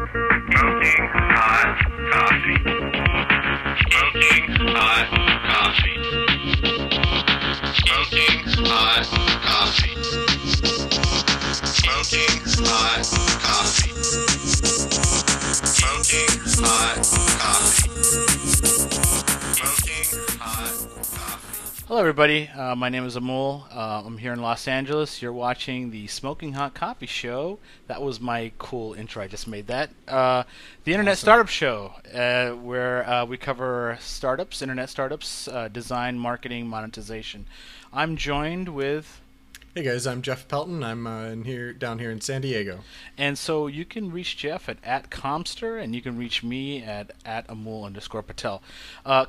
Smoking hot coffee. Smoking hot coffee. Smoking hot coffee. Smoking hot coffee. Smoking hot coffee. Smoking hot coffee. Hello everybody, my name is Amul. I'm here in Los Angeles. You're watching the Smoking Hot Coffee Show. That was my cool intro, I just made that. The Internet Startup Show, where we cover startups, internet startups, design, marketing, monetization. I'm joined with... Hey guys, I'm Jeff Pelton. I'm down here in San Diego. And so you can reach Jeff at Comster, and you can reach me at Amul_Patel.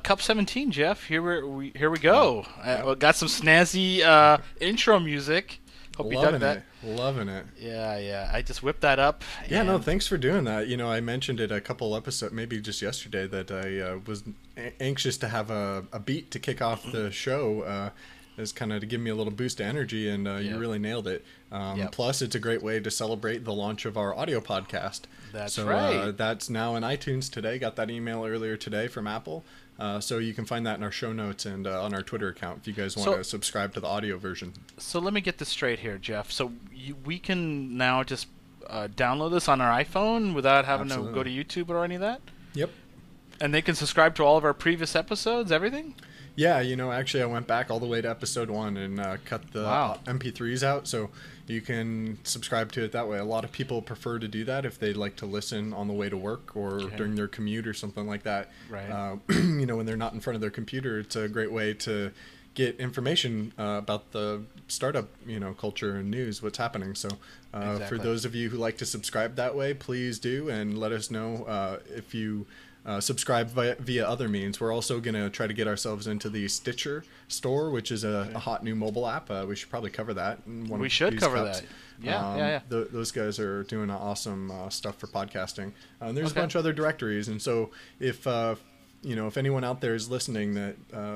Cup 17, Jeff. Here we go. We got some snazzy intro music. Hope you dug that. Loving it. Yeah. I just whipped that up. Yeah, no, thanks for doing that. You know, I mentioned it a couple episodes, maybe just yesterday, that I was anxious to have a beat to kick off the show. Is kind of to give me a little boost of energy, and you really nailed it. Plus, it's a great way to celebrate the launch of our audio podcast. That's right. That's now in iTunes today. Got that email earlier today from Apple. So you can find that in our show notes and on our Twitter account if you guys want to subscribe to the audio version. So let me get this straight here, Jeff. So we can now just download this on our iPhone without having to go to YouTube or any of that? Yep. And they can subscribe to all of our previous episodes, everything? Yeah, you know, actually I went back all the way to episode 1 and cut the MP3s out, so you can subscribe to it that way. A lot of people prefer to do that if they like to listen on the way to work or during their commute or something like that. Right. You know, when they're not in front of their computer, it's a great way to get information about the startup, culture and news, what's happening. So for those of you who like to subscribe that way, please do, and let us know if you... subscribe via other means. We're also going to try to get ourselves into the Stitcher store, which is a hot new mobile app. We should probably cover that. We should cover that. Yeah. Those guys are doing awesome stuff for podcasting. There's a bunch of other directories, and so if anyone out there is listening that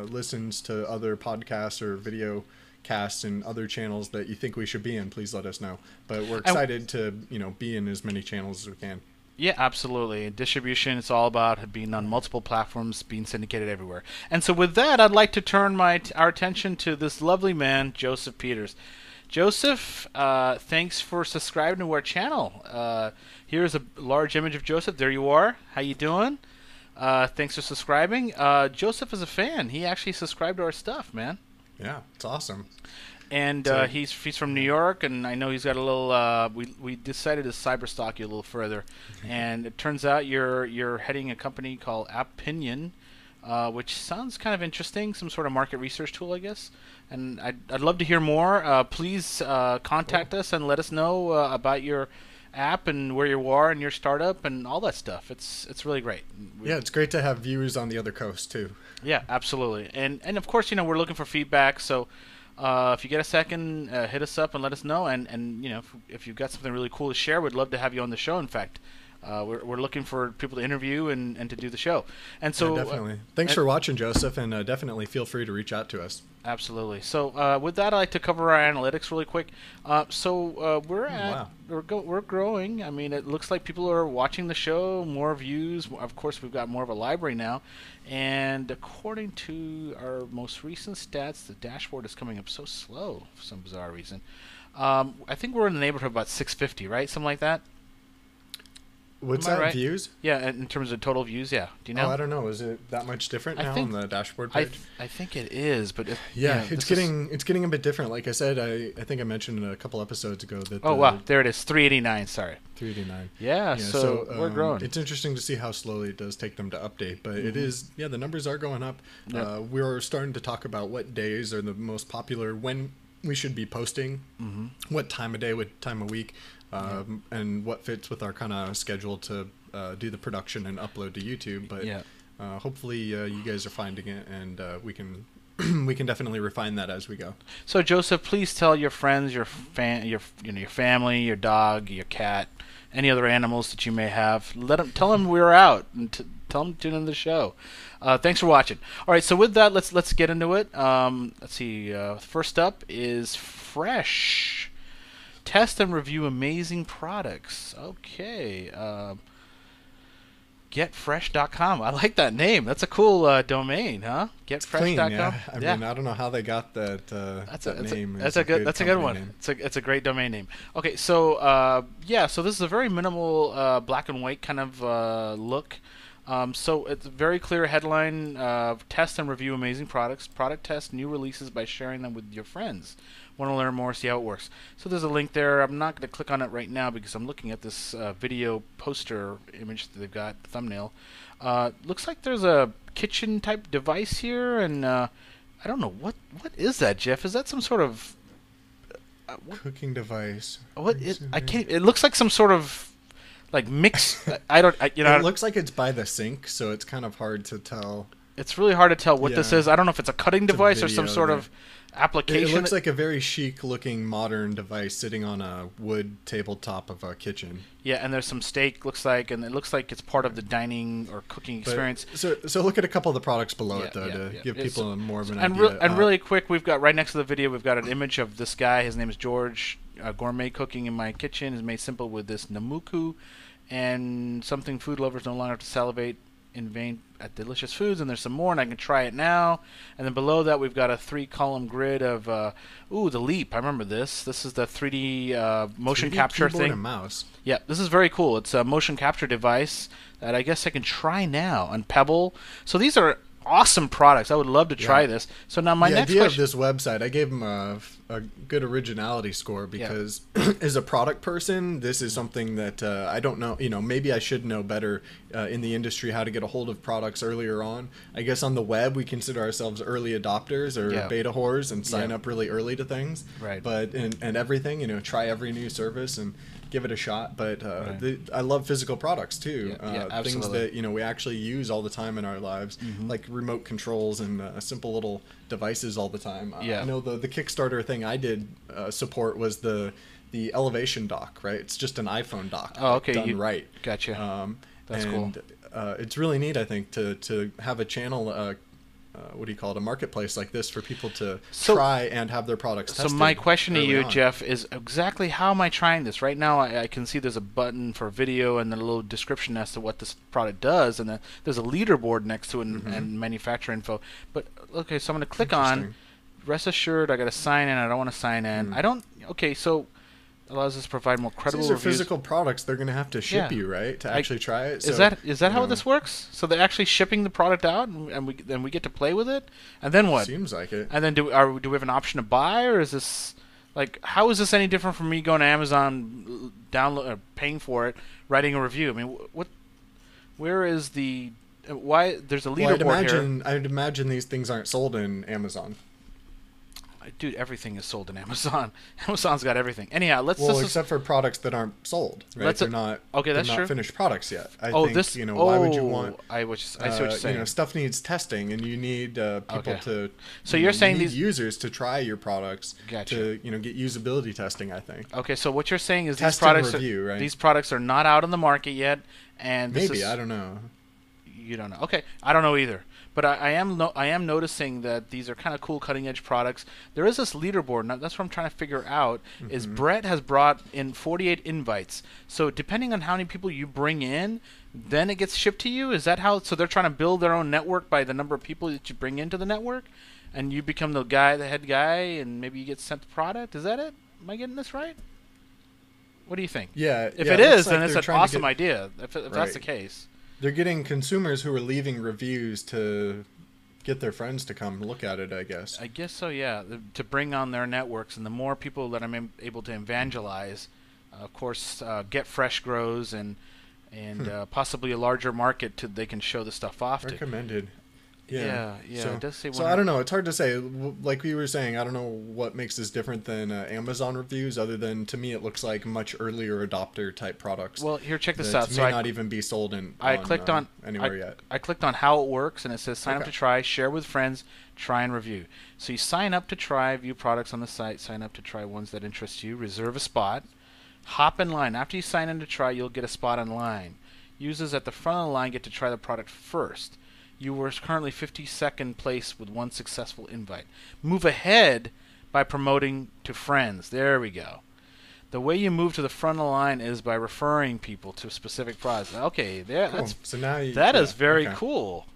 listens to other podcasts or video casts and other channels that you think we should be in, please let us know. But we're excited to be in as many channels as we can. Yeah, absolutely. Distribution, it's all about being on multiple platforms, being syndicated everywhere. And so with that, I'd like to turn our attention to this lovely man, Joseph Peters. Joseph, thanks for subscribing to our channel. Here's a large image of Joseph. There you are. How you doing? Thanks for subscribing. Joseph is a fan. He actually subscribed to our stuff, man. Yeah, it's awesome. And he's from New York, and I know he's got a little. We decided to cyberstalk you a little further, and it turns out you're heading a company called Appinion, which sounds kind of interesting, some sort of market research tool, I guess. And I'd love to hear more. Please contact us and let us know about your app and where you are and your startup and all that stuff. It's really great. Yeah, it's great to have viewers on the other coast too. Yeah, absolutely. And of course, we're looking for feedback. So. If you get a second, hit us up and let us know. And if you've got something really cool to share, we'd love to have you on the show. In fact, we're looking for people to interview and to do the show. And so definitely. Thanks for watching, Joseph, and definitely feel free to reach out to us. Absolutely. So with that, I'd like to cover our analytics really quick. We're growing. I mean, it looks like people are watching the show, more views. Of course, we've got more of a library now. And according to our most recent stats, the dashboard is coming up so slow for some bizarre reason. I think we're in the neighborhood of about 650, right? Something like that. What's that, right? Views? Yeah, in terms of total views, yeah. Do you know? Oh, I don't know. Is it that much different now on the dashboard page? I think it is, but it's getting a bit different. Like I said, I think I mentioned a couple episodes ago that. Oh wow, there it is, 389. Sorry. 389. Yeah, so we're growing. It's interesting to see how slowly it does take them to update, but it is. Yeah, the numbers are going up. Yep. We're starting to talk about what days are the most popular, when we should be posting, what time of day, what time of week. And what fits with our kind of schedule to do the production and upload to YouTube. But hopefully you guys are finding it, and we can we can definitely refine that as we go. So Joseph, please tell your friends, your family, your dog, your cat, any other animals that you may have. Tell them we're out, and tell them to tune in the show. Thanks for watching. All right, so with that, let's get into it. Let's see. First up is Fresh. Test and review amazing products. Okay. Getfresh.com. I like that name. That's a cool domain, huh? Getfresh.com. Clean, yeah. I mean, I don't know how they got that, name. That's a good one. Name. It's a great domain name. Okay, so so this is a very minimal black and white kind of look. So it's a very clear headline: test and review amazing products. Product test new releases by sharing them with your friends. Want to learn more? See how it works. So there's a link there. I'm not going to click on it right now because I'm looking at this video poster image that they've got, thumbnail. Looks like there's a kitchen type device here, and I don't know what is that, Jeff? Is that some sort of cooking device? What is? I can't. It looks like some sort of like mix. It looks like it's by the sink, so it's kind of hard to tell. It's really hard to tell what this is. I don't know if it's a cutting device or some sort of application. It looks like a very chic-looking modern device sitting on a wood tabletop of a kitchen. Yeah, and there's some steak, and it looks like it's part of the dining or cooking experience. So look at a couple of the products below it, though, to give people more of an idea. And really quick, we've got right next to the video, we've got an image of this guy. His name is George. Gourmet cooking in my kitchen is made simple with this namuku, and something food lovers no longer have to salivate in vain at delicious foods. And there's some more, and I can try it now. And then below that, we've got a 3-column grid of the Leap. I remember this. This is the 3D motion 3D capture keyboard thing. And mouse. Yeah, this is very cool. It's a motion capture device that I guess I can try now on Pebble. So these are awesome products. I would love to try this. So now my next idea question of this website, I gave them a good originality score because as a product person, this is something that I don't know. Maybe I should know better in the industry how to get a hold of products earlier on. I guess on the web we consider ourselves early adopters or beta whores and sign up really early to things. Right. But and everything, try every new service and give it a shot. But I love physical products too. Things that we actually use all the time in our lives, like remote controls and simple little devices all the time. I know the Kickstarter thing I did support was the elevation dock, right? It's just an iPhone dock. Oh, okay. Done right. Gotcha. That's cool. It's really neat, I think, to have a channel. What do you call it? A marketplace like this for people to try and have their products tested. So my question to you, on. Jeff, is exactly how am I trying this? Right now, I can see there's a button for video and then a little description as to what this product does, and then there's a leaderboard next to it and manufacturer info. But okay, so I'm going to click on. Rest assured, I got to sign in. I don't want to sign in. I don't. Okay, so allows us to provide more credible These are reviews. Physical products. They're going to have to ship you, right, to actually try it. So, is that how this works? So they're actually shipping the product out, and we get to play with it, and then what? Seems like it. And then do we have an option to buy, or is this how is this any different from me going to Amazon, download, paying for it, writing a review? I mean, where is the why? There's a leaderboard here. I'd imagine these things aren't sold in Amazon. Dude, everything is sold in Amazon. Amazon's got everything. Anyhow, except for products that aren't sold, right? They're not finished products yet. I think, why would you want? I see what you're saying. Stuff needs testing, and you need people to. So you're saying these users to try your products to get usability testing. I think. Okay, so what you're saying is these products are not out on the market yet, and maybe I don't know. You don't know. Okay, I don't know either. But I am noticing that these are kind of cool cutting edge products. There is this leaderboard. Now that's what I'm trying to figure out. Is Brett has brought in 48 invites. So depending on how many people you bring in, then it gets shipped to you. Is that how? So they're trying to build their own network by the number of people that you bring into the network, and you become the head guy, and maybe you get sent the product. Is that it? Am I getting this right? What do you think? Yeah. If it is, then it's an awesome idea. If that's the case. They're getting consumers who are leaving reviews to get their friends to come look at it, I guess. I guess so, yeah. To bring on their networks, and the more people that I'm able to evangelize, of course, Get Fresh grows, and possibly a larger market they can show the stuff off to. Recommended. Yeah. It does say. So I don't know. It's hard to say. Like we were saying, I don't know what makes this different than Amazon reviews. Other than to me, it looks like much earlier adopter type products. Well, here, check this out. May not even be sold anywhere yet. I clicked on how it works, and it says sign up to try, share with friends, try and review. So you sign up to try, view products on the site, sign up to try ones that interest you, reserve a spot, hop in line. After you sign in to try, you'll get a spot in line. Users at the front of the line get to try the product first. You were currently 52nd place with one successful invite. Move ahead by promoting to friends. There we go. the way you move to the front of the line is by referring people to specific products. Okay, there. Cool. So now That is very cool.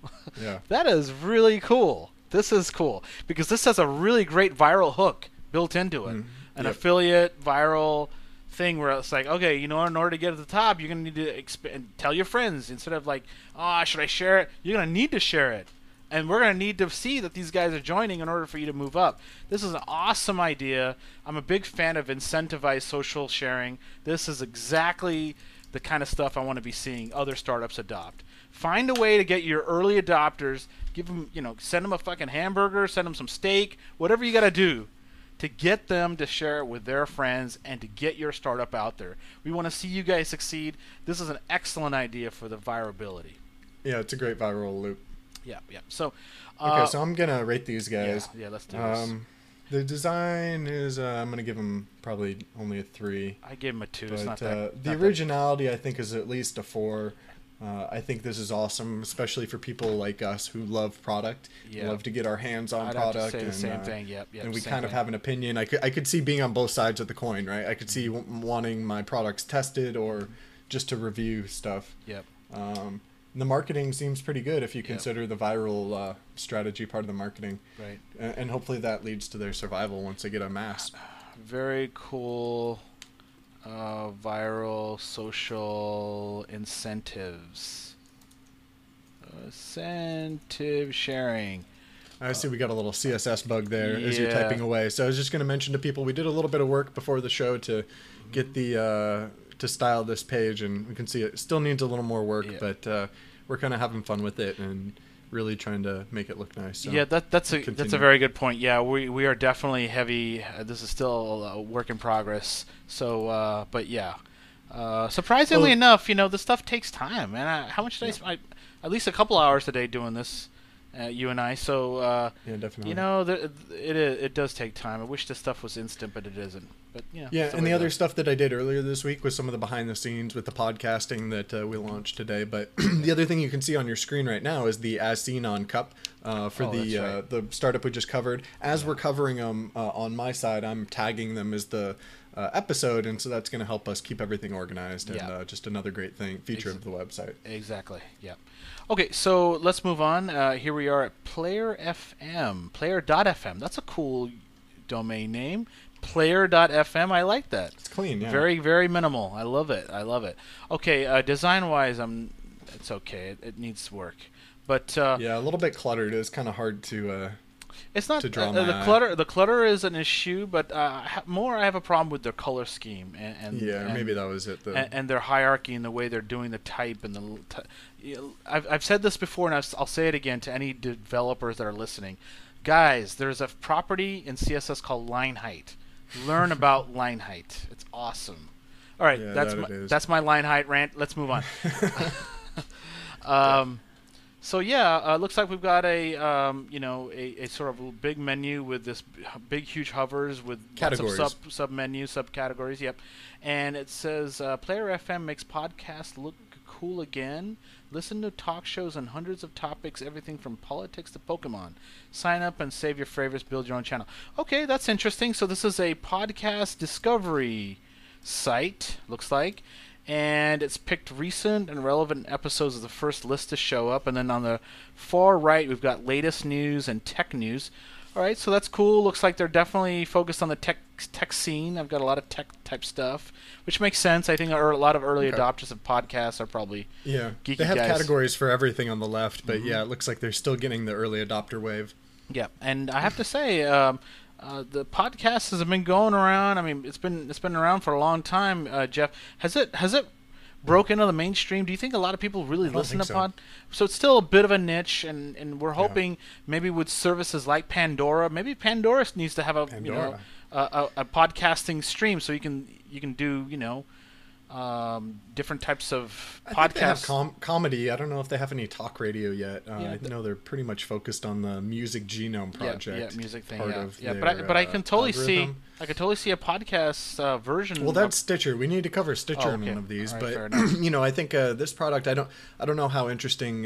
Yeah. That is really cool. This is cool because this has a really great viral hook built into it. An affiliate viral thing where it's like, okay, you know, in order to get to the top, you're going to need to tell your friends instead of like, oh, should I share it? You're going to need to share it. And we're going to need to see that these guys are joining in order for you to move up. This is an awesome idea. I'm a big fan of incentivized social sharing. This is exactly the kind of stuff I want to be seeing other startups adopt. Find a way to get your early adopters, give them, you know, send them a fucking hamburger, send them some steak, whatever you got to do to get them to share it with their friends and to get your startup out there. We want to see you guys succeed. This is an excellent idea for the virability. Yeah, it's a great viral loop. Yeah. So, okay, so I'm gonna rate these guys. Yeah, let's do this. The design is I'm gonna give them probably only a 3. I gave him a 2. But It's not that. the originality I think is at least a 4. I think this is awesome, especially for people like us who love product, love to get our hands on I'd product. have to say and, the same thing. Yep. And we same kind of thing. have an opinion. I could see being on both sides of the coin, right? I could see wanting my products tested or just to review stuff. Yep. The marketing seems pretty good if you consider the viral strategy part of the marketing. Right. And hopefully that leads to their survival once they get amassed. Very cool. Viral social incentives. Incentive sharing. I see we got a little CSS bug there as you're typing away. So I was just going to mention to people, we did a little bit of work before the show to get the to style this page, and we can see it still needs a little more work, but we're kind of having fun with it and really trying to make it look nice. So yeah, that's a very good point. Yeah, we are definitely heavy. This is still a work in progress. So, but yeah, surprisingly enough, you know, the stuff takes time. And how much did I spend? At least a couple hours a day doing this. You and I, so yeah, definitely. You know, it does take time. I wish this stuff was instant, but it isn't. But yeah, and the other stuff that I did earlier this week was some of the behind the scenes with the podcasting that we launched today. But the other thing you can see on your screen right now is the As Seen on Cup for the startup we just covered. As we're covering them on my side, I'm tagging them as the episode, and so that's going to help us keep everything organized and just another great feature of the website. Exactly. Yeah. Okay, so let's move on. Here we are at PlayerFM, Player.fm. That's a cool domain name. Player.fm. I like that. It's clean, yeah. Very, very minimal. I love it. Okay, design-wise, it's okay. It needs work, but yeah, a little bit cluttered. It's kind of hard to. It's not to draw the clutter. The clutter is an issue, but I have a problem with their color scheme and maybe that was it. And their hierarchy and the way they're doing the type and I've said this before, and I'll say it again to any developers that are listening, guys. There's a property in CSS called line height. Learn about line height. It's awesome. All right, that's my line height rant. Let's move on. So yeah, looks like we've got a sort of big menu with this big huge hovers with categories, lots of sub-menus, subcategories. Yep, and it says PlayerFM makes podcasts look cool again. Listen to talk shows on hundreds of topics, everything from politics to Pokemon. Sign up and save your favorites. Build your own channel. Okay, that's interesting. So this is a podcast discovery site, looks like. And it's picked recent and relevant episodes of the first list to show up. And then on the far right, we've got latest news and tech news. All right, so that's cool. Looks like they're definitely focused on the tech scene. I've got a lot of tech type stuff, which makes sense. I think a lot of early adopters of podcasts are probably geeky They have guys. Categories for everything on the left, but yeah, it looks like they're still getting the early adopter wave. Yeah, and I have to say, the podcast has been going around. I mean, it's been around for a long time. Jeff, has it broke into the mainstream? Do you think a lot of people really listen to pod? So it's still a bit of a niche, and we're hoping maybe with services like Pandora, maybe Pandora needs to have a podcasting stream so you can do different types of podcasts. I think they have comedy. I don't know if they have any talk radio yet. I know they're pretty much focused on the Music Genome Project. Yeah, music thing. Their, but I can totally algorithm. see a podcast version. Well, that's Stitcher. We need to cover Stitcher in one of these. Right, but I think this product. I don't know how interesting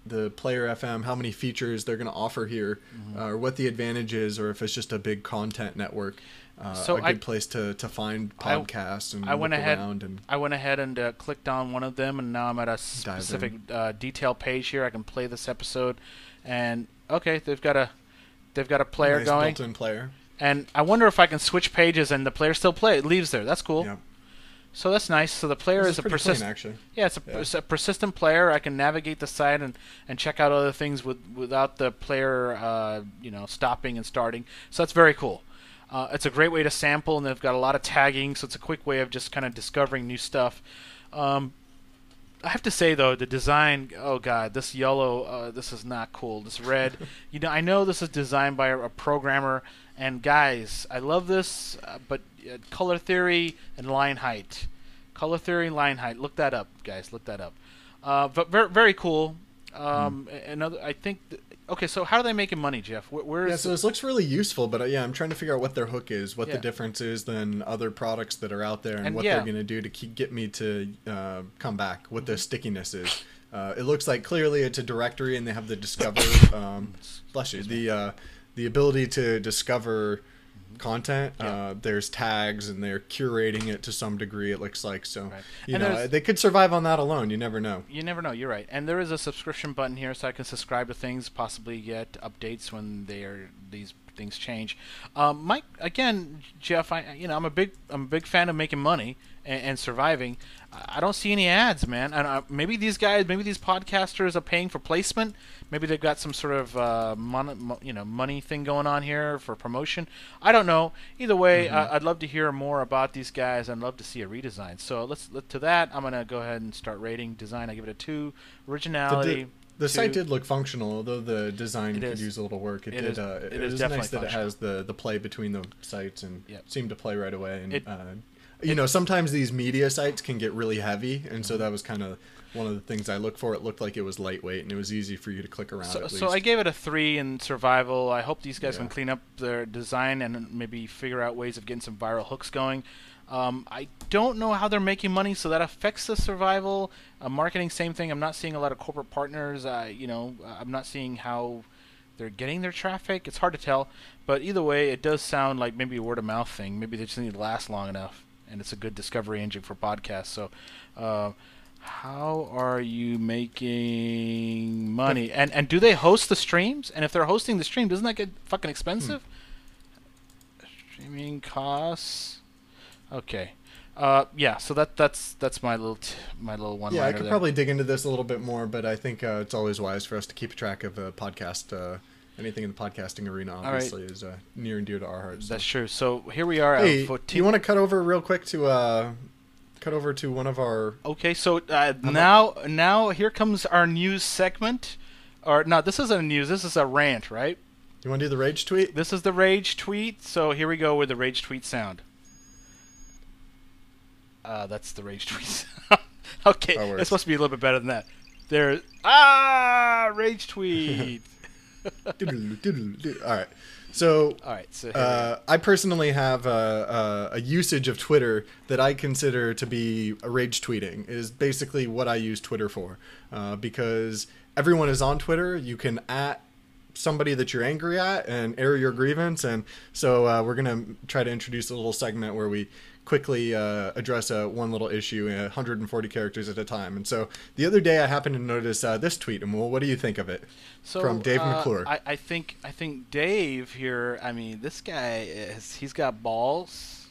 the PlayerFM, how many features they're going to offer here, or what the advantage is, or if it's just a big content network. a good place to find podcasts and look around. And I went ahead and clicked on one of them, and now I'm at a specific detail page here. I can play this episode, and okay, they've got a player going. Built-in player. And I wonder if I can switch pages and the player still it leaves there. That's cool. Yeah. So that's nice. So the player is a persistent. Actually. Yeah, it's a persistent player. I can navigate the site and check out other things without the player stopping and starting. So that's very cool. It's a great way to sample, and they've got a lot of tagging, so it's a quick way of just kind of discovering new stuff. I have to say though, the design. Oh god, this yellow. This is not cool. This red. I know this is designed by a programmer. And guys, I love this, but color theory and line height. Color theory and line height. Look that up, guys. Look that up. But very, very cool. I think. Okay, so how are they making money, Jeff? So this looks really useful, but I'm trying to figure out what their hook is, what the difference is than other products that are out there, and what they're going to do to get me to come back. What the stickiness is. It looks like clearly it's a directory, and they have the discover. Bless you. The ability to discover content. There's tags, and they're curating it to some degree, it looks like. So, they could survive on that alone. You never know. You never know. You're right. And there is a subscription button here, so I can subscribe to things, possibly get updates when these things change. Mike, again, Jeff, I'm a big fan of making money and surviving. I don't see any ads, man. And maybe these podcasters are paying for placement. Maybe they've got some sort of money thing going on here for promotion. I don't know. Either way, I'd love to hear more about these guys. I'd love to see a redesign. So to that, I'm gonna go ahead and start rating design. I give it a 2. Originality. The site did look functional, although the design could use a little work. It is nice that it has the play between the sites and seemed to play right away. And sometimes these media sites can get really heavy, and so that was kind of one of the things I look for. It looked like it was lightweight, and it was easy for you to click around. So I gave it a 3 in survival. I hope these guys can clean up their design and maybe figure out ways of getting some viral hooks going. I don't know how they're making money, so that affects the survival. Marketing, same thing. I'm not seeing a lot of corporate partners. I'm not seeing how they're getting their traffic. It's hard to tell, but either way, it does sound like maybe a word of mouth thing. Maybe they just need to last long enough, and it's a good discovery engine for podcasts. So, how are you making money? And do they host the streams? And if they're hosting the stream, doesn't that get fucking expensive? Streaming costs. Okay. So that's my little one. Yeah, I could probably dig into this a little bit more, but I think it's always wise for us to keep track of a podcast. Anything in the podcasting arena, obviously, is near and dear to our hearts. So. That's true. So here we are. Hey, do you want to cut over real quick to one of our? Okay, so now here comes our news segment. Or no, this isn't a news. This is a rant, right? You want to do the rage tweet? This is the rage tweet. So here we go with the rage tweet sound. That's the rage tweet. Okay, it's supposed to be a little bit better than that. There's rage tweet. All right. So I personally have a usage of Twitter that I consider to be a rage tweeting. It is basically what I use Twitter for, because everyone is on Twitter. You can @ somebody that you're angry at and air your grievance, and so we're gonna try to introduce a little segment where we quickly address one little issue in 140 characters at a time. And so the other day I happened to notice this tweet, and what do you think of it? From Dave McClure. I think Dave here, I mean, this guy he's got balls.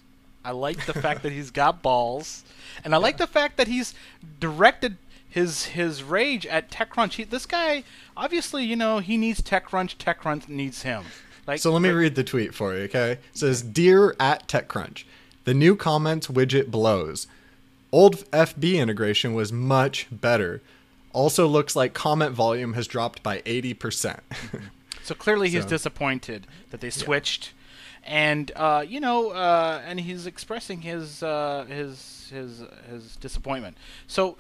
I like the fact that he's got balls, and I like the fact that he's directed his rage at TechCrunch. This guy, obviously, he needs TechCrunch. TechCrunch needs him. So let me read the tweet for you, okay? It says, "Dear @TechCrunch, the new comments widget blows. Old FB integration was much better. Also looks like comment volume has dropped by 80%. So clearly he's disappointed that they switched, and and he's expressing his disappointment. So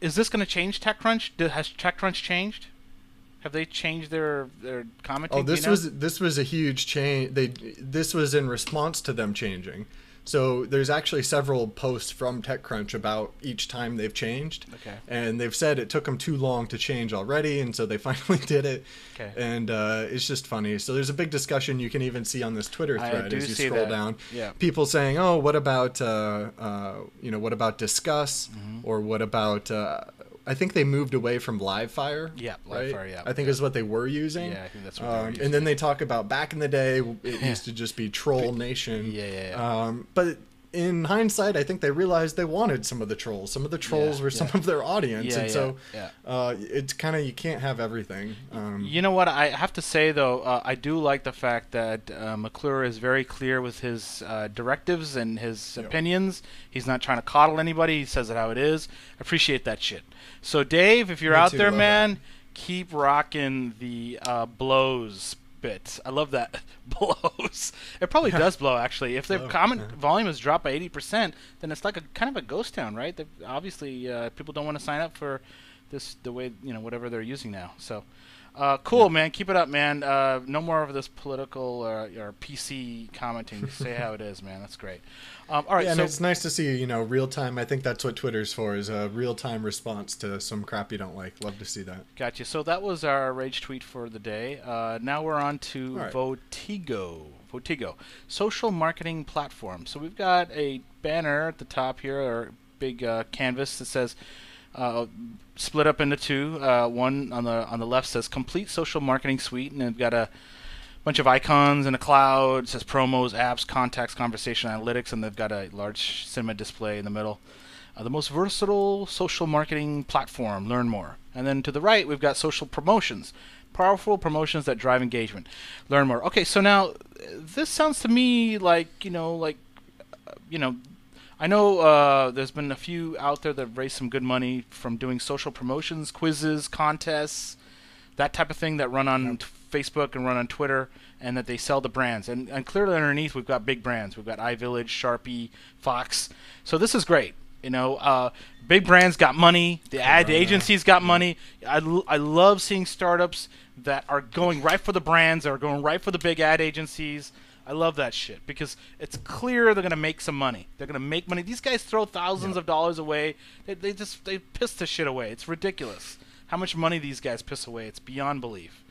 is this going to change TechCrunch? Has TechCrunch changed? Have they changed their commenting? Oh, this was a huge change. This was in response to them changing. So there's actually several posts from TechCrunch about each time they've changed. Okay. And they've said it took them too long to change already, and so they finally did it. Okay. And it's just funny. So there's a big discussion you can even see on this Twitter thread as you scroll down. Yeah. People saying, "Oh, what about what about Discuss, or what about?" I think they moved away from Livefire. Yeah, right? Livefire, yeah. I think is what they were using. Yeah, I think that's what they were using. And then they talk about back in the day, it used to just be Troll Nation. Yeah. But in hindsight, I think they realized they wanted some of the trolls. Some of the trolls were some of their audience. It's kind of, you can't have everything. You know what? I have to say, though, I do like the fact that McClure is very clear with his directives and his opinions. He's not trying to coddle anybody. He says it how it is. I appreciate that shit. So, Dave, if you're out there, man, keep rocking the blows bit. I love that. Blows. It probably does blow, actually. If the comment volume is dropped by 80%, then it's like a kind of a ghost town, right? Obviously, people don't want to sign up for this the way, whatever they're using now. So, cool, man. Keep it up, man. No more of this political or PC commenting. Say how it is, man. That's great. All right. Yeah, and it's nice to see, real time. I think that's what Twitter's for, is a real time response to some crap you don't like. Love to see that. Gotcha. So that was our rage tweet for the day. Now we're on to Voteego. Voteego, social marketing platform. So we've got a banner at the top here, or big canvas that says, split up into two. One on the left says complete social marketing suite, and they've got a bunch of icons and a cloud. It says promos, apps, contacts, conversation analytics, and they've got a large cinema display in the middle. The most versatile social marketing platform. Learn more. And then to the right, we've got social promotions. Powerful promotions that drive engagement. Learn more. Okay, so now this sounds to me like, I know there's been a few out there that have raised some good money from doing social promotions, quizzes, contests, that type of thing that run on Facebook and run on Twitter, and that they sell to brands. And clearly underneath we've got big brands. We've got iVillage, Sharpie, Fox. So this is great. Big brands got money. The ad agencies got money. I love seeing startups that are going right for the brands, that are going right for the big ad agencies. I love that shit because it's clear they're going to make some money. They're going to make money. These guys throw thousands of dollars away. They piss the shit away. It's ridiculous how much money these guys piss away. It's beyond belief.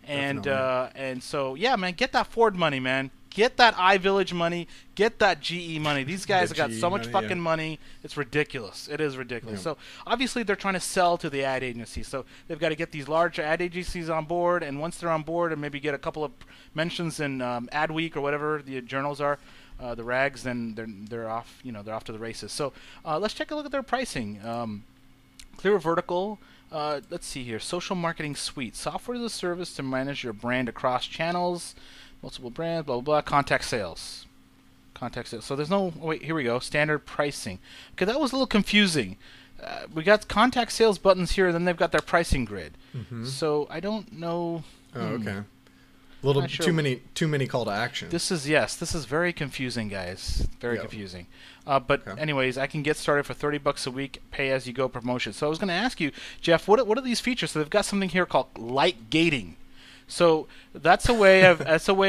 And so, yeah, man, get that Ford money, man. Get that iVillage money. Get that GE money. These guys have got so much fucking money. It's ridiculous. It is ridiculous. So obviously they're trying to sell to the ad agencies. So they've got to get these large ad agencies on board. And once they're on board and maybe get a couple of mentions in Adweek or whatever the journals are, the rags, then they're off. They're off to the races. So let's take a look at their pricing. Clear Vertical. Let's see here. Social Marketing Suite. Software as a service to manage your brand across channels, multiple brands, blah, blah, blah. Contact sales. So there's no... wait, here we go. Standard pricing. Okay, that was a little confusing. We got contact sales buttons here, and then they've got their pricing grid. So I don't know... Oh, okay. A little too many call to action. This is very confusing, guys. Very confusing. But anyways, I can get started for $30 a week, pay as you go promotion. So I was going to ask you, Jeff, what are these features? So they've got something here called light gating. So that's a way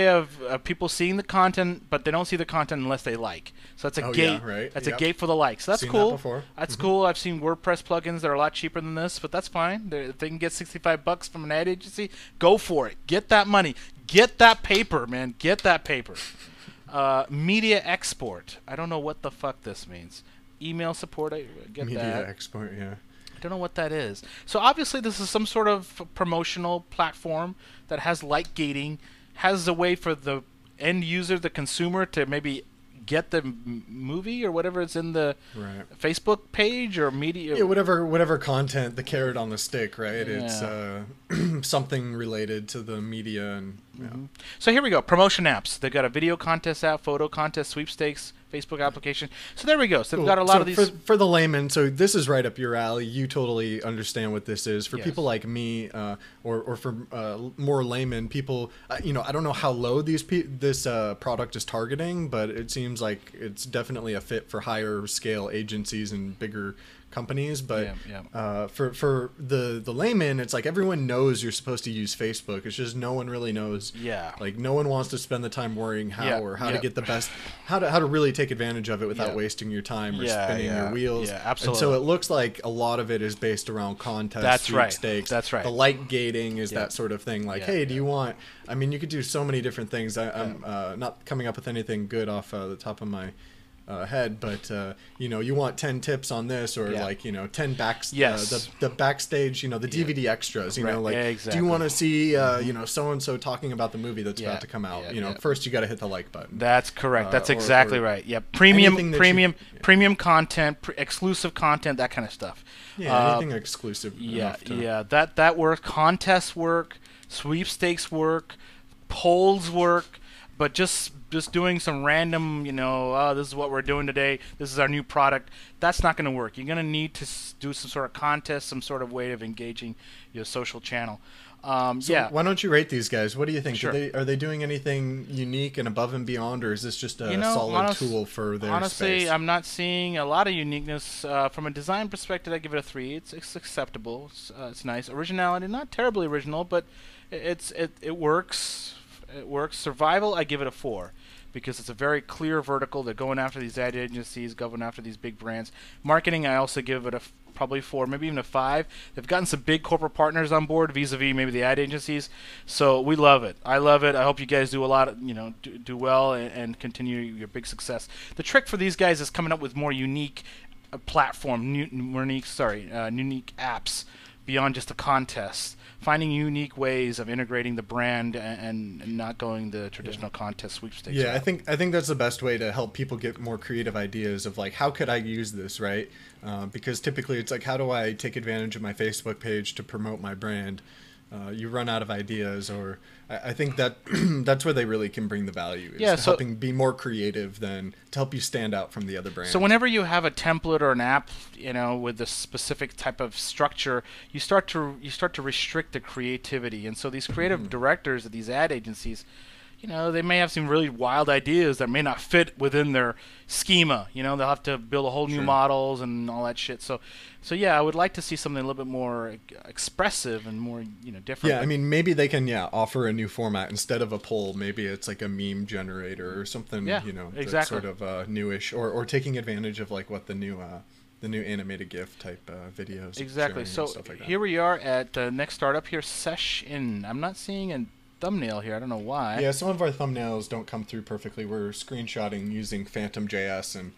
of people seeing the content, but they don't see the content unless they like. So that's a gate. Yeah, right. That's a gate for the likes. So that's cool. That before. That's cool. I've seen WordPress plugins that are a lot cheaper than this, but that's fine. If they can get $65 from an ad agency, go for it. Get that money. Get that paper, man. Get that paper. Media export. I don't know what the fuck this means. Email support. I get media that. Media export. Yeah. I don't know what that is. So obviously this is some sort of promotional platform that has light gating, has a way for the end user, the consumer, to maybe get the movie or whatever is in the Facebook page or media. Yeah, whatever content, the carrot on the stick, right? Yeah. It's something related to the media. And So here we go. Promotion apps. They've got a video contest app, photo contest, sweepstakes, Facebook application. So there we go. So they've got a lot of these. For the layman, so this is right up your alley. You totally understand what this is. For people like me, or for more layman people, I don't know how low this product is targeting, but it seems like it's definitely a fit for higher scale agencies and bigger companies, but Yeah. for the layman, it's like everyone knows you're supposed to use Facebook. It's just no one really knows. Yeah. Like no one wants to spend the time worrying how to get the best, how to really take advantage of it without wasting your time or spinning your wheels. Yeah, absolutely. And so it looks like a lot of it is based around contests, That's right. sweepstakes. That's right. The like gating is that sort of thing. Like, hey, do you want? I mean, you could do so many different things. I'm not coming up with anything good off the top of my head, but you want 10 tips on this, or 10 the backstage, the DVD extras, do you want to see so and so talking about the movie that's about to come out? First you got to hit the like button. That's correct. That's exactly right. Yeah, premium content, exclusive content, that kind of stuff. Yeah, anything exclusive. That works. Contests work, sweepstakes work, polls work, but just doing some random, this is what we're doing today, this is our new product, that's not going to work. You're going to need to do some sort of contest, some sort of way of engaging your social channel. Why don't you rate these guys? What do you think? Sure. Are they doing anything unique and above and beyond, or is this just a solid tool for their honestly, space? I'm not seeing a lot of uniqueness. From a design perspective, I give it a 3. It's acceptable. It's nice. Originality, not terribly original, but it works. It works. Survival, I give it a 4. Because it's a very clear vertical. They're going after these ad agencies, going after these big brands. Marketing, I also give it probably 4, maybe even a 5. They've gotten some big corporate partners on board vis-a-vis maybe the ad agencies. So we love it. I love it. I hope you guys do a lot, do well and continue your big success. The trick for these guys is coming up with more unique unique apps beyond just a contest. Finding unique ways of integrating the brand and not going the traditional contest sweepstakes. Yeah, I think that's the best way to help people get more creative ideas of like, how could I use this, right? Because typically it's like, how do I take advantage of my Facebook page to promote my brand? You run out of ideas, or I think that that's where they really can bring the value. Is helping be more creative to help you stand out from the other brands. So whenever you have a template or an app, with a specific type of structure, you start to restrict the creativity. And so these creative directors at these ad agencies, they may have some really wild ideas that may not fit within their schema. They'll have to build a whole new models and all that shit. So yeah, I would like to see something a little bit more expressive and more, different. Yeah, I mean, maybe they can, offer a new format instead of a poll. Maybe it's like a meme generator or something, exactly. That's sort of newish, or taking advantage of like what the new animated GIF type videos. Exactly. So like here we are at the next startup here, Session. I'm not seeing a thumbnail here. I don't know why. Yeah, some of our thumbnails don't come through perfectly. We're screenshotting using Phantom.js, and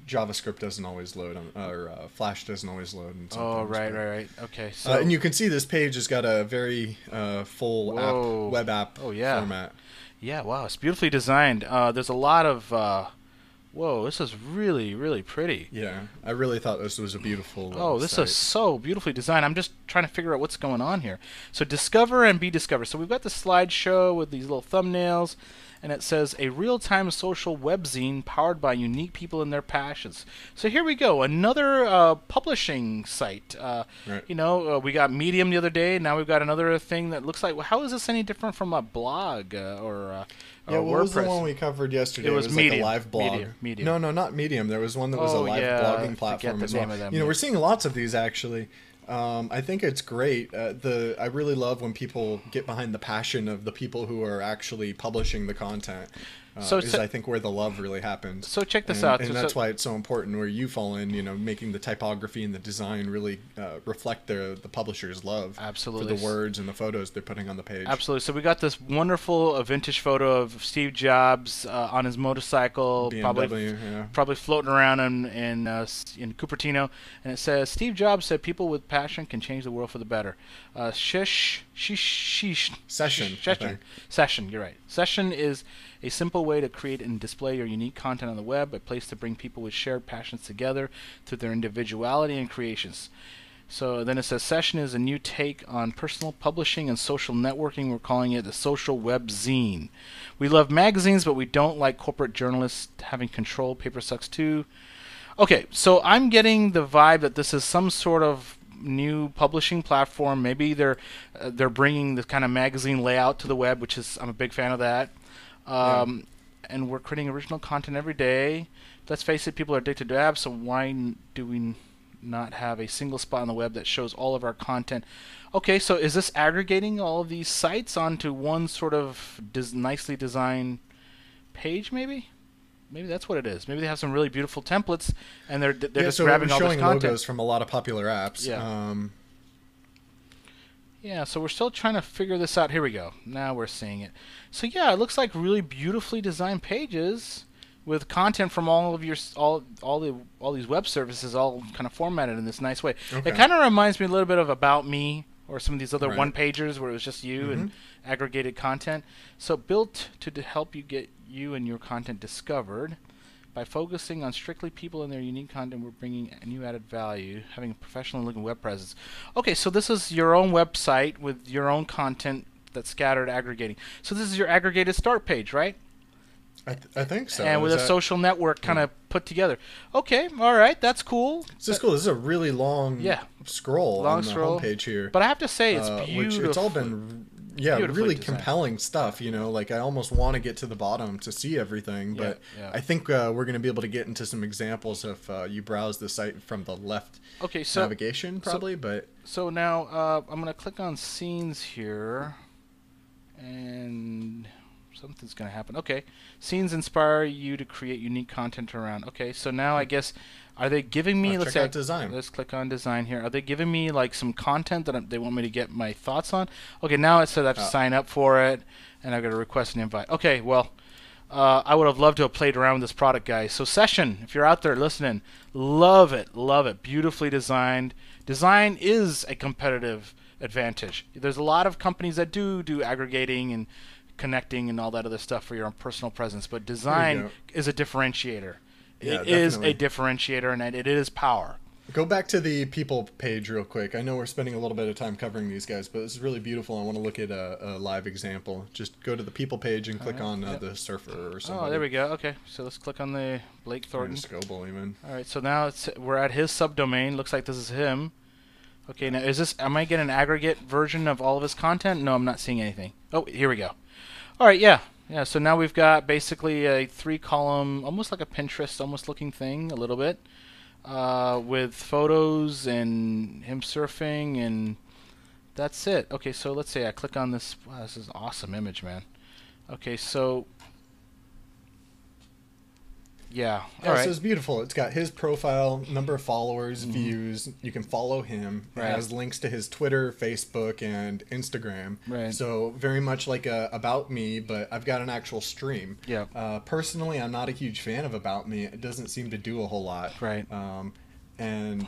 JavaScript doesn't always load, or Flash doesn't always load. And right. Okay. So and you can see this page has got a very full web app format. Yeah, wow, it's beautifully designed. There's a lot of whoa, this is really, really pretty. Yeah, I really thought this was a beautiful this site. is so beautifully designed. I'm just trying to figure out what's going on here. So discover and be discovered. So we've got the slideshow with these little thumbnails, and it says a real-time social webzine powered by unique people and their passions. So here we go, another publishing site. Right. We got Medium the other day. Now we've got another thing that looks like. How is this any different from a blog or what WordPress? was the one we covered yesterday? It was like Medium. a live blog. Medium. No, not Medium. There was one that was a live blogging platform as well. We're seeing lots of these actually. I think it's great. I really love when people get behind the passion of the people who are actually publishing the content. I think where the love really happens. So check this out. And that's why it's so important where you fall in, making the typography and the design really reflect the publisher's love. Absolutely. For the words and the photos they're putting on the page. Absolutely. So we got this wonderful vintage photo of Steve Jobs on his motorcycle, BMW, probably floating around in Cupertino, and it says, Steve Jobs said people with passion can change the world for the better. Session, you're right. Session is a simple way to create and display your unique content on the web, a place to bring people with shared passions together through their individuality and creations. So then it says Session is a new take on personal publishing and social networking. We're calling it the social web zine. We love magazines, but we don't like corporate journalists having control. Paper sucks too. Okay, so I'm getting the vibe that this is some sort of new publishing platform. Maybe they're bringing this kind of magazine layout to the web, which is I'm a big fan of that. And we're creating original content every day. let's face it, people are addicted to apps, so why do we not have a single spot on the web that shows all of our content? Okay, so is this aggregating all of these sites onto one sort of nicely designed page, maybe? Maybe that's what it is. Maybe they have some really beautiful templates, and they're just grabbing all this content. Showing logos from a lot of popular apps. Yeah. Yeah, so we're still trying to figure this out. Here we go. Now we're seeing it. So yeah, it looks like really beautifully designed pages with content from all of your all these web services all kind of formatted in this nice way. Okay. It kind of reminds me a little bit of About Me or some of these other Right. one-pagers where it was just you and aggregated content. So built to help you get you and your content discovered. By focusing on strictly people and their unique content, we're bringing a new added value, having a professionally looking web presence. Okay, so this is your own website with your own content that's scattered, aggregating. So this is your aggregated start page, right? I think so. And with a social network kind of put together. Okay, all right, that's cool. This is cool. This is a really long scroll on the homepage here. But I have to say, it's beautiful. It's all been really designed. compelling stuff. You know, like I almost want to get to the bottom to see everything. But I think we're going to be able to get into some examples if you browse the site from the left navigation, probably. So now I'm going to click on scenes here, and something's going to happen. Okay, scenes inspire you to create unique content around. Okay, so now I guess, are they giving me, let's check out design. Let's click on design here. Are they giving me like some content that they want me to get my thoughts on? Okay, now it says I have to sign up for it, and I've got to request an invite. Okay, well, I would have loved to have played around with this product, guys. So Session, if you're out there listening, love it, beautifully designed. Design is a competitive advantage. There's a lot of companies that do aggregating and connecting and all that other stuff for your own personal presence, but design is a differentiator. Yeah, it is a differentiator, and it is power. Go back to the people page real quick. I know we're spending a little bit of time covering these guys, but this is really beautiful. I want to look at a live example. Just go to the people page and click on the surfer or something. Oh, there we go. Okay, so let's click on the Blake Thornton. Scoble even. All right, so now we're at his subdomain. Looks like this is him. Okay, now am I getting an aggregate version of all of his content? No, I'm not seeing anything. Oh, here we go. All right, yeah. So now we've got basically a 3-column, almost like a Pinterest almost looking thing, a little bit, with photos and him surfing, and that's it. Okay, so let's say I click on this. Wow, this is an awesome image, man. Okay, so yeah, all right. So it's beautiful. It's got his profile, number of followers, views. You can follow him. It has links to his Twitter, Facebook, and Instagram. Right. So very much like About Me, but I've got an actual stream. Yeah. Personally, I'm not a huge fan of About Me. It doesn't seem to do a whole lot. Right. And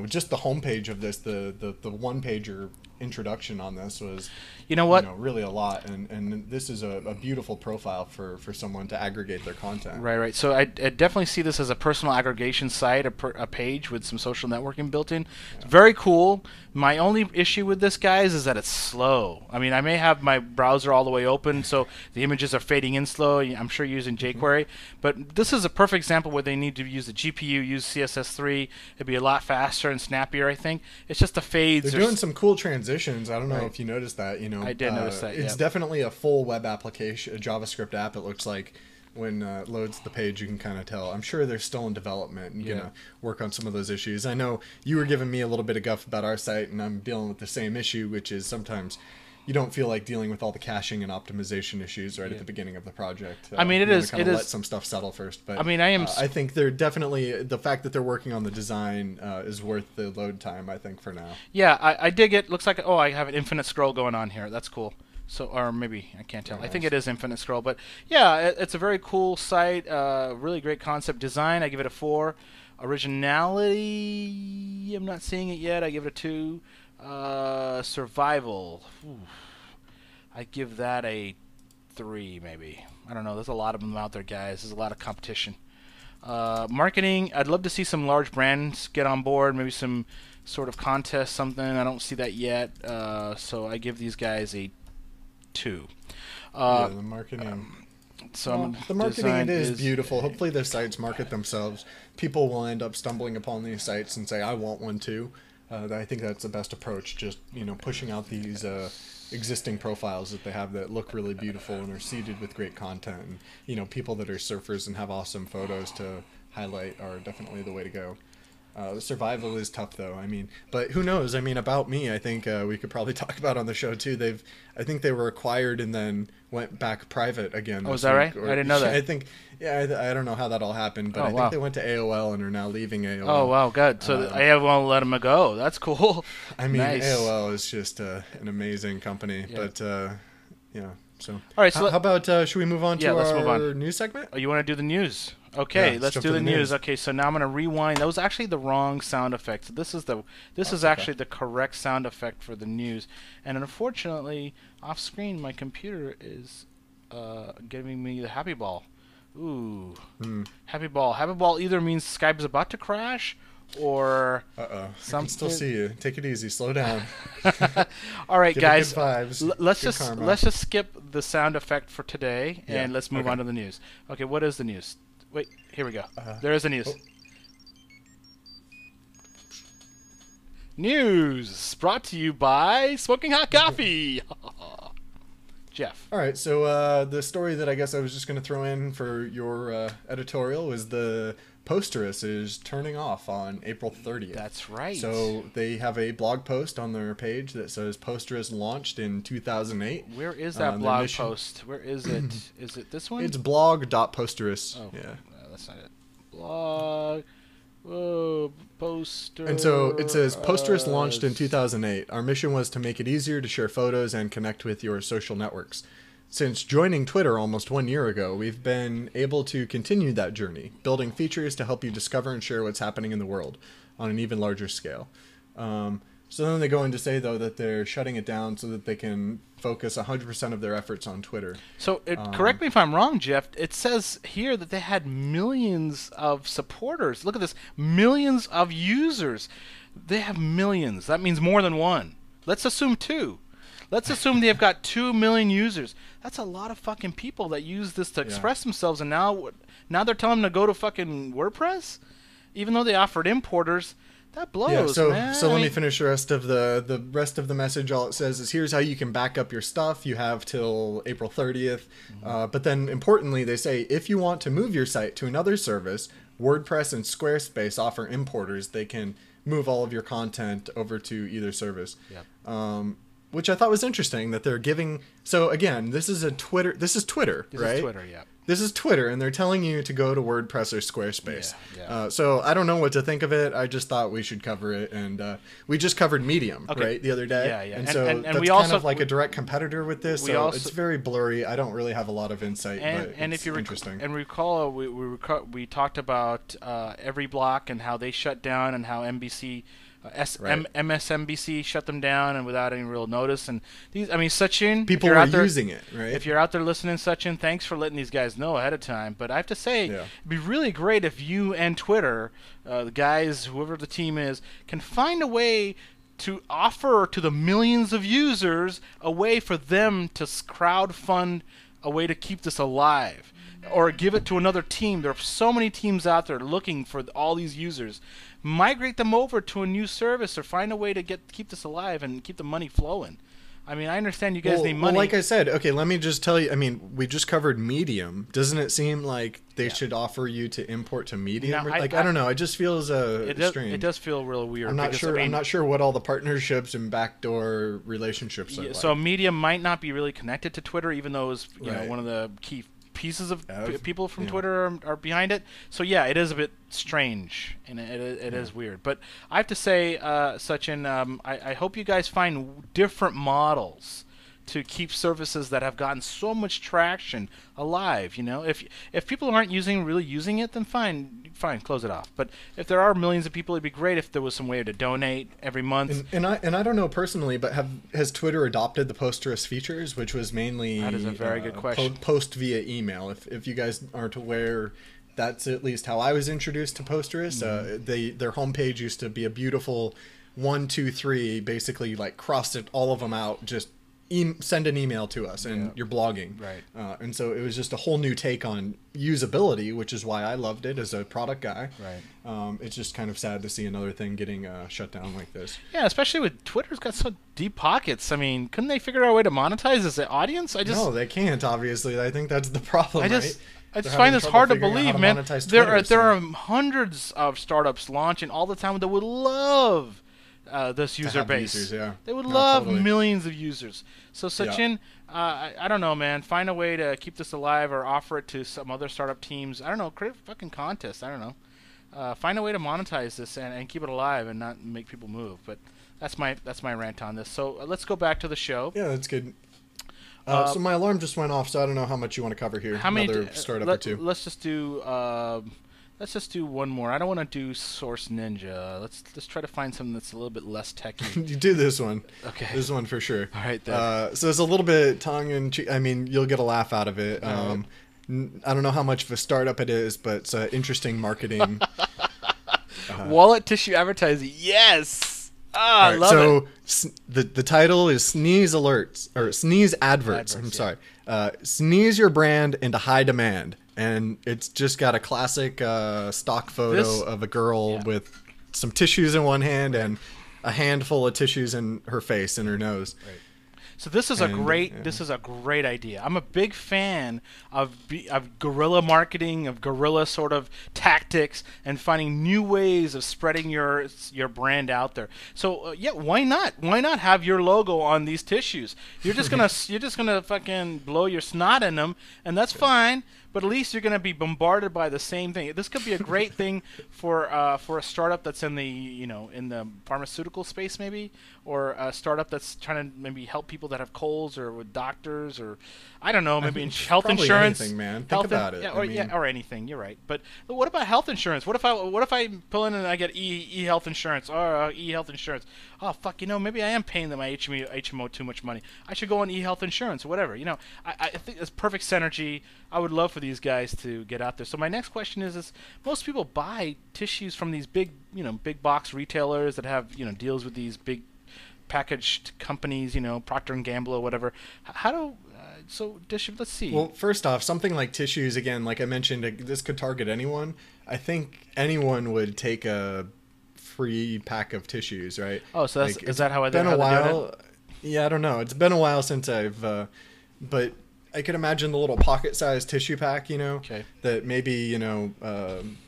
just the homepage of this, the one-pager introduction on this was, really a lot, and this is a beautiful profile for someone to aggregate their content. Right. So I definitely see this as a personal aggregation site, a page with some social networking built in. It's very cool. My only issue with this, guys, is that it's slow. I mean, I may have my browser all the way open, so the images are fading in slow. I'm sure you're using jQuery, but this is a perfect example where they need to use the GPU, use CSS3. It'd be a lot faster and snappier, I think. It's just the fades. They're doing some cool transitions. I don't know if you noticed that. I did notice that. It's definitely a full web application, a JavaScript app. It looks like when it loads the page, you can kind of tell. I'm sure they're still in development and gonna work on some of those issues. I know you were giving me a little bit of guff about our site, and I'm dealing with the same issue, which is sometimes you don't feel like dealing with all the caching and optimization issues at the beginning of the project. I mean, it is. Let some stuff settle first, but I mean, I think they're definitely, the fact that they're working on the design is worth the load time, I think, for now. Yeah, I dig it. Looks like I have an infinite scroll going on here. That's cool. So, or maybe I can't tell. Very I think nice. it is infinite scroll, but yeah, it's a very cool site. Really great concept design. I give it a 4. Originality, I'm not seeing it yet. I give it a 2. Survival, I give that a 3 maybe. I don't know. There's a lot of them out there, guys. There's a lot of competition. Marketing, I'd love to see some large brands get on board. Maybe some sort of contest, something. I don't see that yet. So I give these guys a 2. The marketing. The marketing is beautiful. Hopefully their sites market themselves. People will end up stumbling upon these sites and say, I want one too. I think that's the best approach. Just pushing out these existing profiles that they have that look really beautiful and are seeded with great content. And people that are surfers and have awesome photos to highlight are definitely the way to go. Survival is tough, though. I mean, but who knows? I mean, about me, I think we could probably talk about on the show too. I think they were acquired and then went back private again. Oh, is that right? I didn't know that. I think, I don't know how that all happened, but I think they went to AOL and are now leaving AOL. Oh wow, good. So AOL won't let them go. That's cool. I mean, nice. AOL is just an amazing company, but yeah. So, all right. So how about should we move on to let's move our on. news segment? Oh, you want to do the news? Okay, Yeah, let's do the news. Okay, so now I'm going to rewind. That was actually the wrong sound effect. So this is actually the correct sound effect for the news. And unfortunately, off screen, my computer is giving me the happy ball. Ooh, happy ball. Happy ball either means Skype is about to crash, or I can still see you. Take it easy. Slow down. All right, Give guys. Good vibes. Let's just skip the sound effect for today, and let's move on to the news. Okay, what is the news? Wait, here we go. There is the news. News brought to you by Smoking Hot Coffee. Jeff. All right, so the story that I guess I was just going to throw in for your editorial was the Posterous is turning off on April 30th. That's right. So they have a blog post on their page that says Posterous launched in 2008. Where is that blog post? Where is it? Is it this one? It's blog.posterous. Oh, yeah. That's not it. Blog. Whoa, Poster. And so it says, Posterous launched in 2008. Our mission was to make it easier to share photos and connect with your social networks. Since joining Twitter almost 1 year ago, we've been able to continue that journey, building features to help you discover and share what's happening in the world on an even larger scale. So then they go in to say, though, that they're shutting it down so that they can focus 100% of their efforts on Twitter. So correct me if I'm wrong, Jeff. It says here that they had millions of supporters. Look at this. Millions of users. They have millions. That means more than one. Let's assume 2. Let's assume they've got 2 million users. That's a lot of fucking people that use this to express themselves, and now they're telling them to go to fucking WordPress? Even though they offered importers, that blows, man. So let me finish the rest of the rest of the message. All it says is, here's how you can back up your stuff. You have till April 30th. But then importantly, they say, if you want to move your site to another service, WordPress and Squarespace offer importers. They can move all of your content over to either service. Yep. Which I thought was interesting that they're giving. So again, this is Twitter, right? This is Twitter, yeah. This is Twitter, and they're telling you to go to WordPress or Squarespace. Yeah. So I don't know what to think of it. I just thought we should cover it, and we just covered Medium, right, the other day. Yeah. And so that's we kind also, of like a direct competitor with this. So it's very blurry. I don't really have a lot of insight, but it's interesting. And recall, we talked about Every Block and how they shut down, and how NBC. MSNBC shut them down and without any real notice. And these, I mean, Sachin, people are using it, right? If you're out there listening, Sachin, thanks for letting these guys know ahead of time. But I have to say, it'd be really great if you and Twitter, the guys, whoever the team is, can find a way to offer to the millions of users a way for them to crowdfund a way to keep this alive, or give it to another team. There are so many teams out there looking for all these users. Migrate them over to a new service, or find a way to keep this alive and keep the money flowing. I mean, I understand you guys need money. Well, like I said, okay, let me just tell you. I mean, we just covered Medium. Doesn't it seem like they should offer you to import to Medium? Now, I don't know. It just feels strange. It does feel real weird. I'm not sure. I'm not sure what all the partnerships and backdoor relationships are like. So Medium might not be really connected to Twitter, even though it's one of the key pieces of people from Twitter are behind it. So it is a bit strange, and it is weird. But I have to say, Sachin, I hope you guys find different models to keep services that have gotten so much traction alive. You know, if people aren't really using it, then fine, close it off. But if there are millions of people, it'd be great if there was some way to donate every month. And I don't know personally, but has Twitter adopted the Posterous features, which was mainly that is a very good question. Post via email. If you guys aren't aware, that's at least how I was introduced to Posterous. Their homepage used to be a beautiful 1, 2, 3, basically like crossed it all of them out, just send an email to us, and you're blogging. Right. And so it was just a whole new take on usability, which is why I loved it as a product guy. Right. It's just kind of sad to see another thing getting shut down like this. Yeah, especially with Twitter's got so deep pockets. I mean, couldn't they figure out a way to monetize this audience? No, they can't, obviously. I think that's the problem, right? I just They're find having this trouble hard to figuring out how believe, man. monetize There Twitter, are so- hundreds of startups launching all the time that would love this user have base. users, yeah. They would No, love totally. millions of users. So Sachin, I don't know, man. Find a way to keep this alive or offer it to some other startup teams. I don't know. Create a fucking contest. I don't know. Find a way to monetize this and keep it alive and not make people move. But that's my rant on this. So let's go back to the show. Yeah, that's good. So my alarm just went off, so I don't know how much you want to cover here. How many? Another startup or two. Let's just do. Let's just do one more. I don't want to do Source Ninja. Let's try to find something that's a little bit less techy. You do this one. Okay. This one for sure. All right, then. So it's a little bit tongue in cheek. I mean, you'll get a laugh out of it. All I don't know how much of a startup it is, but it's interesting marketing. Wallet tissue advertising. Yes. I Alright, love it. so the title is Sneeze Alerts or Sneeze Adverts. I'm sorry. Sneeze your brand into high demand, and it's just got a classic stock photo of a girl with some tissues in one hand and a handful of tissues in her face and her nose. Right. So this is this is a great idea. I'm a big fan of guerrilla marketing, of guerrilla sort of tactics, and finding new ways of spreading your brand out there. So why not? Why not have your logo on these tissues? You're just gonna fucking blow your snot in them, and that's fine. But at least you're going to be bombarded by the same thing. This could be a great thing for a startup that's in the in the pharmaceutical space maybe, or a startup that's trying to maybe help people that have colds, or with doctors, or I don't know, maybe health probably insurance. Anything, man. Think Health about it. Or anything. You're right. But what about health insurance? What if I pull in and I get e-health insurance or e-health insurance? Oh fuck, maybe I am paying them my HMO too much money. I should go on e-health insurance or whatever. I think it's perfect synergy. I would love for these guys to get out there. So my next question is most people buy tissues from these big box retailers that have deals with these big packaged companies, Procter and Gamble or whatever. Let's see. Well, first off, something like tissues, again, like I mentioned, this could target anyone. I think anyone would take a free pack of tissues, right? Oh, so is that how I been a while? Yeah, I don't know. It's been a while since I've, but I could imagine the little pocket-sized tissue pack, Okay. that maybe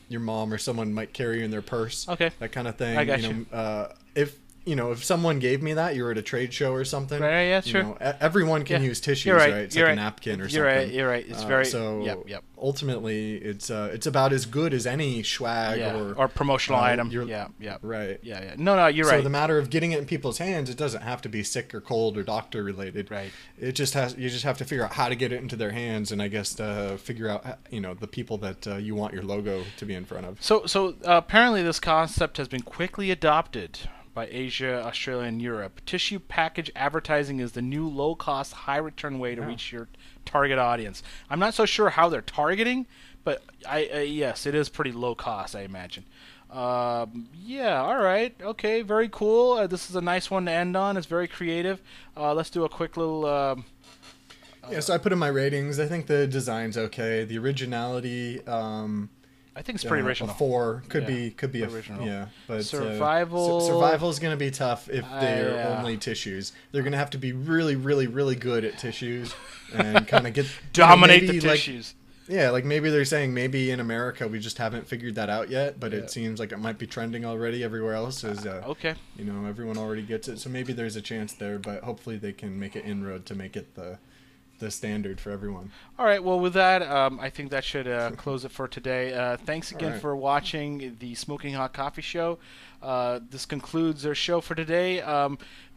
your mom or someone might carry in their purse. Okay. That kind of thing. I got you. If someone gave me that, you were at a trade show or something. Right, yeah, sure. Everyone can use tissues, You're right. right? It's You're like right. a napkin or You're something. You're right. It's very. So Yep. ultimately, it's about as good as any swag or promotional item. Yeah. Right. Yeah. No, you're right. So the matter of getting it in people's hands, it doesn't have to be sick or cold or doctor related. Right. You just have to figure out how to get it into their hands, and I guess figure out the people that you want your logo to be in front of. So apparently this concept has been quickly adopted by Asia, Australia, and Europe. Tissue package advertising is the new low-cost, high-return way to reach your target audience. I'm not so sure how they're targeting, but yes, it is pretty low cost, I imagine. All right, okay, very cool. This is a nice one to end on. It's very creative. Let's do a quick little. So I put in my ratings. I think the design's okay. The originality. I think it's pretty original. A 4 could be original. but survival. Survival is going to be tough if they're only tissues. They're going to have to be really, really, really good at tissues and kind of get dominate the tissues. Like maybe they're saying maybe in America we just haven't figured that out yet, but it seems like it might be trending already everywhere else. Okay. Everyone already gets it, so maybe there's a chance there, but hopefully they can make an inroad to make it the standard for everyone. All right. Well, with that, I think that should close it for today. Thanks again for watching the Smoking Hot Coffee Show. This concludes our show for today.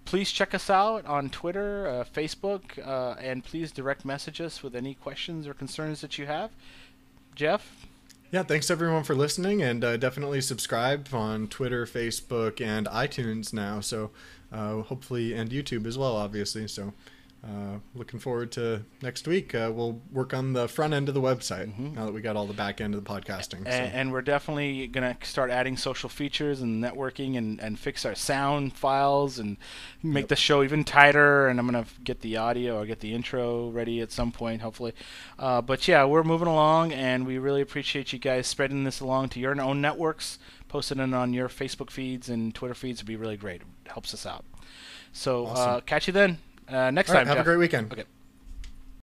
Please check us out on Twitter, Facebook, and please direct message us with any questions or concerns that you have. Jeff? Yeah, thanks everyone for listening, and definitely subscribe on Twitter, Facebook, and iTunes now. So hopefully, and YouTube as well, obviously. So looking forward to next week. We'll work on the front end of the website now that we got all the back end of the podcasting. And we're definitely going to start adding social features and networking and fix our sound files and make the show even tighter. And I'm going to get the audio or get the intro ready at some point, hopefully. But yeah, we're moving along, and we really appreciate you guys spreading this along to your own networks, posting it on your Facebook feeds and Twitter feeds would be really great. It helps us out. So awesome. Catch you then. Next time, have Jeff. a great weekend. Okay.